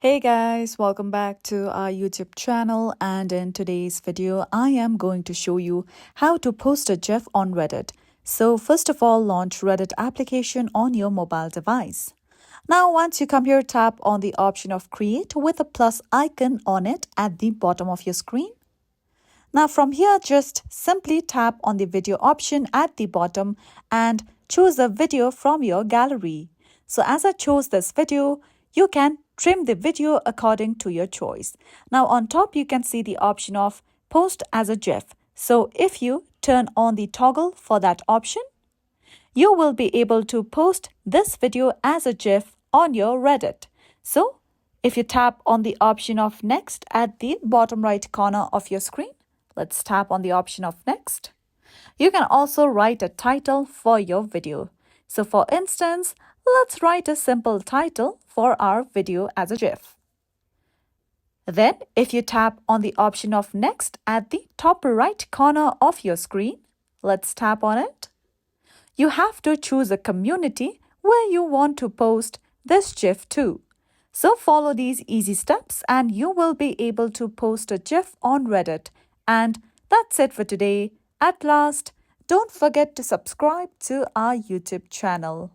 Hey guys, welcome back to our YouTube channel, and in today's video I am going to show you how to post a GIF on Reddit. So first of all, launch Reddit application on your mobile device. Now once you come here, tap on the option of create with a plus icon on it at the bottom of your screen. Now from here, just simply tap on the video option at the bottom and choose a video from your gallery. So as I chose this video, you can trim the video according to your choice. Now on top, you can see the option of post as a GIF. So if you turn on the toggle for that option, you will be able to post this video as a GIF on your Reddit. So if you tap on the option of next at the bottom right corner of your screen, let's tap on the option of next. You can also write a title for your video. So for instance, let's write a simple title for our video as a GIF. Then if you tap on the option of next at the top right corner of your screen, let's tap on it. You have to choose a community where you want to post this GIF to. So follow these easy steps and you will be able to post a GIF on Reddit. And that's it for today. At last, don't forget to subscribe to our YouTube channel.